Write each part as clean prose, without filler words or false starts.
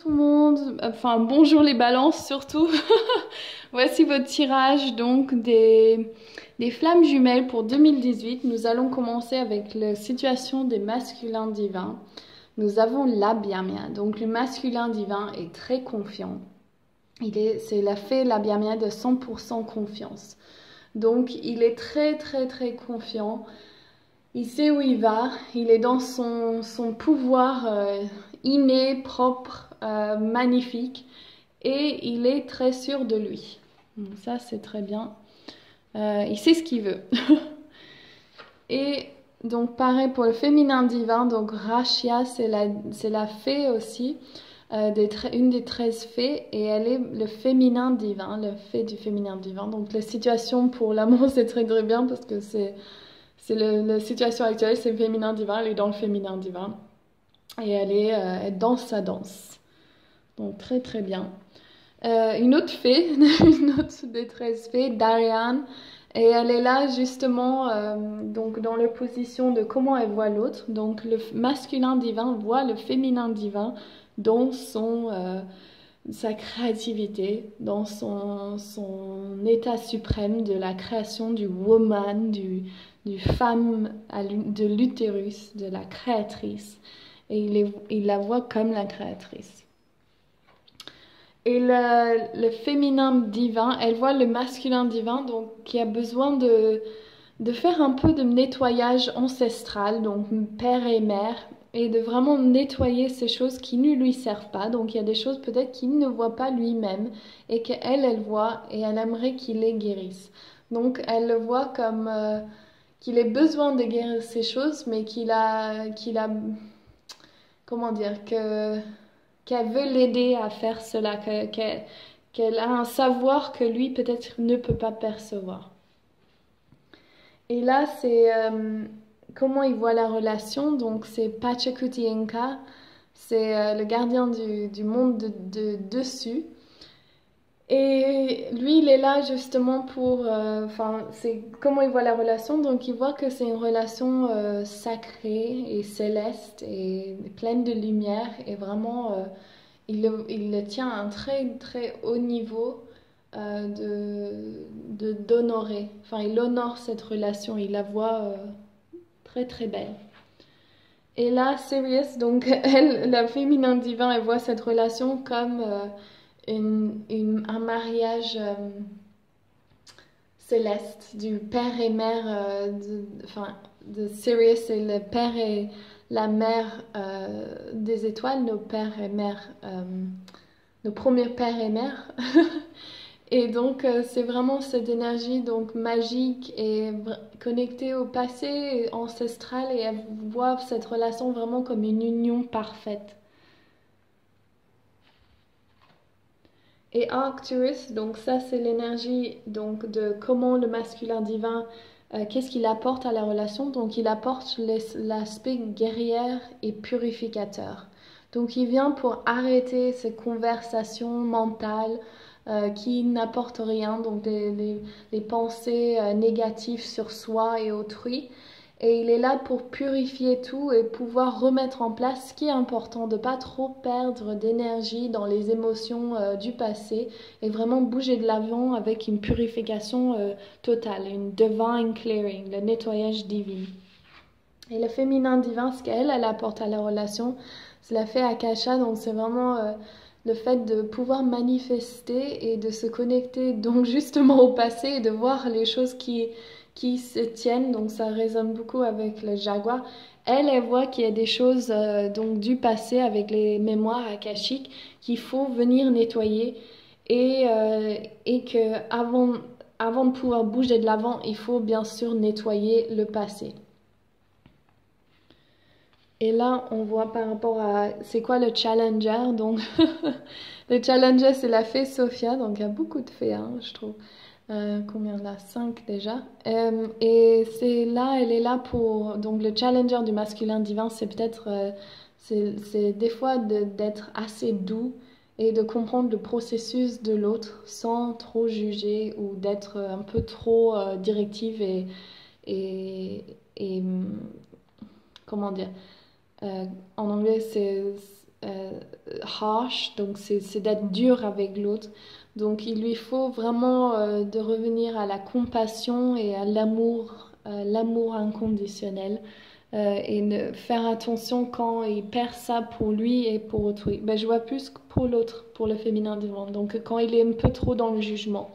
tout le monde, enfin bonjour les balances surtout. Voici votre tirage donc des flammes jumelles pour 2018. Nous allons commencer avec la situation des masculins divins. Nous avons la Biamia, donc le masculin divin est très confiant. C'est la fée la Biamia de 100% confiance. Donc il est très très très confiant. Il sait où il va, il est dans son pouvoir inné, propre, magnifique, et il est très sûr de lui. Donc ça, c'est très bien. Il sait ce qu'il veut. Et donc, pareil pour le féminin divin, donc Rashia, c'est la fée aussi, une des 13 fées, et elle est le féminin divin, le fée du féminin divin. Donc, la situation pour l'amour, c'est très très bien parce que c'est la situation actuelle, c'est le féminin divin, elle est dans le féminin divin. Et elle danse sa danse. Donc très très bien. Une autre fée, une autre des 13 fées, Darian, et elle est là justement donc dans la position de comment elle voit l'autre. Donc le masculin divin voit le féminin divin dans sa créativité, dans son état suprême de la création du woman, du femme de l'utérus, de la créatrice. Et il la voit comme la créatrice. Et le féminin divin, elle voit le masculin divin, donc qui a besoin de faire un peu de nettoyage ancestral, donc père et mère, et de vraiment nettoyer ces choses qui ne lui servent pas. Donc il y a des choses peut-être qu'il ne voit pas lui-même et elle voit et elle aimerait qu'il les guérisse. Donc elle le voit comme qu'il ait besoin de guérir ces choses, mais comment dire, qu'elle veut l'aider à faire cela, qu'elle a un savoir que lui peut-être ne peut pas percevoir. Et là, c'est comment il voit la relation. Donc, c'est Pachacuti Inca, c'est le gardien du monde de dessus. Et lui, il est là justement pour... c'est comment il voit la relation. Donc, il voit que c'est une relation sacrée et céleste et pleine de lumière. Et vraiment, il le tient à un très, très haut niveau d'honorer. Enfin, il honore cette relation. Il la voit très, très belle. Et là, Sirius, donc elle, la féminin divin, elle voit cette relation comme un mariage céleste du père et mère, de Sirius et le père et la mère des étoiles, nos pères et mères, nos premiers pères et mères. Et donc c'est vraiment cette énergie donc magique et connectée au passé ancestral, et elle voit cette relation vraiment comme une union parfaite. Et Arcturus, donc ça c'est l'énergie donc de comment le masculin divin, qu'est-ce qu'il apporte à la relation. Donc il apporte l'aspect guerrière et purificateur. Donc il vient pour arrêter ces conversations mentales qui n'apportent rien, donc les pensées négatives sur soi et autrui. Et il est là pour purifier tout et pouvoir remettre en place ce qui est important, de ne pas trop perdre d'énergie dans les émotions du passé et vraiment bouger de l'avant avec une purification totale, une divine clearing, le nettoyage divin. Et le féminin divin, ce qu'elle apporte à la relation, c'est la fée Akasha, donc c'est vraiment le fait de pouvoir manifester et de se connecter donc justement au passé et de voir les choses qui se tiennent. Donc ça résonne beaucoup avec le jaguar. Elle voit qu'il y a des choses donc du passé avec les mémoires akashiques qu'il faut venir nettoyer, et que avant de pouvoir bouger de l'avant, il faut bien sûr nettoyer le passé. Et là, on voit par rapport à... C'est quoi le challenger? Donc, le challenger, c'est la fée Sophia. Donc, il y a beaucoup de fées, hein, je trouve. Combien là? 5 déjà. Et elle est là pour... Donc, le challenger du masculin divin, c'est peut-être... c'est des fois d'être assez doux et de comprendre le processus de l'autre sans trop juger ou d'être un peu trop directive et comment dire, en anglais, c'est harsh, donc c'est d'être dur avec l'autre. Donc il lui faut vraiment de revenir à la compassion et à l'amour inconditionnel. Et faire attention quand il perd ça pour lui et pour autrui. Ben, je vois plus pour l'autre, pour le féminin divin. Donc quand il est un peu trop dans le jugement.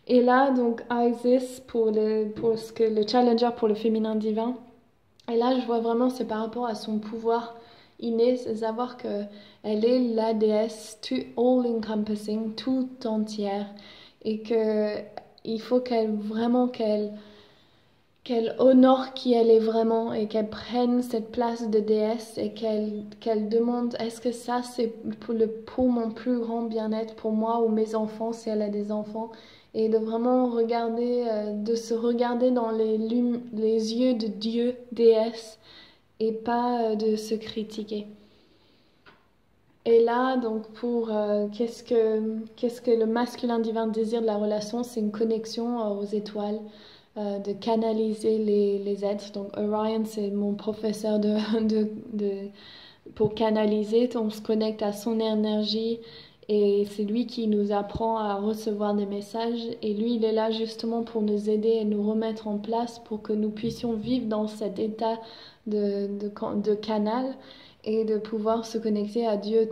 Et là, donc Isis pour le challenger pour le féminin divin. Et là, je vois vraiment, c'est par rapport à son pouvoir inné, c'est savoir que elle est la déesse all-encompassing, tout entière, et que il faut qu'elle honore qui elle est vraiment et qu'elle prenne cette place de déesse et qu'elle demande est-ce que ça c'est pour mon plus grand bien-être, pour moi ou mes enfants si elle a des enfants, et de vraiment regarder, de se regarder dans les yeux de Dieu, déesse, et pas de se critiquer. Et là, donc pour qu'est-ce que le masculin divin désire de la relation, c'est une connexion aux étoiles, de canaliser les êtres. Donc Orion, c'est mon professeur pour canaliser. On se connecte à son énergie et c'est lui qui nous apprend à recevoir des messages. Et lui, il est là justement pour nous aider et nous remettre en place pour que nous puissions vivre dans cet état de canal et de pouvoir se connecter à Dieu,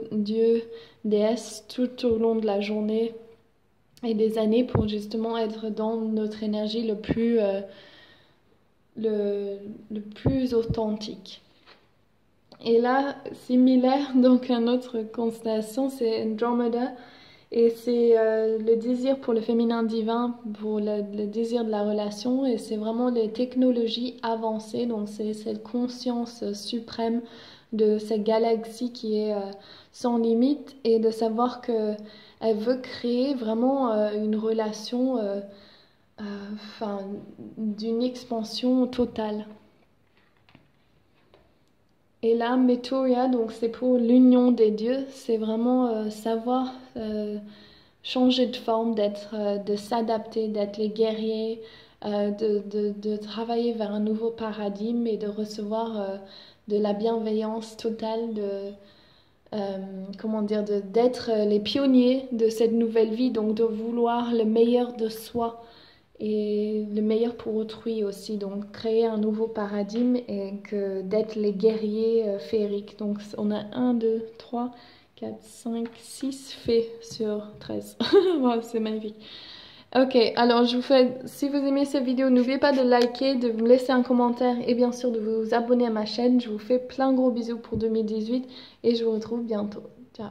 déesse, tout au long de la journée et des années pour justement être dans notre énergie le plus authentique. Et là, similaire, donc une autre constellation, c'est Andromeda. Et c'est le désir pour le féminin divin, pour le désir de la relation. Et c'est vraiment les technologies avancées. Donc c'est cette conscience suprême de cette galaxie qui est sans limite. Et de savoir qu'elle veut créer vraiment une relation d'une expansion totale. Et là, Meteoria, donc c'est pour l'union des dieux, c'est vraiment savoir changer de forme, de s'adapter, d'être les guerriers, de travailler vers un nouveau paradigme et de recevoir de la bienveillance totale, d'être les pionniers de cette nouvelle vie, donc de vouloir le meilleur de soi et le meilleur pour autrui aussi, donc créer un nouveau paradigme et d'être les guerriers féeriques. Donc on a 1, 2, 3, 4, 5, 6 fées sur 13. Wow, c'est magnifique. Ok, alors si vous aimez cette vidéo, n'oubliez pas de liker, de me laisser un commentaire et bien sûr de vous abonner à ma chaîne. Je vous fais plein de gros bisous pour 2018 et je vous retrouve bientôt. Ciao.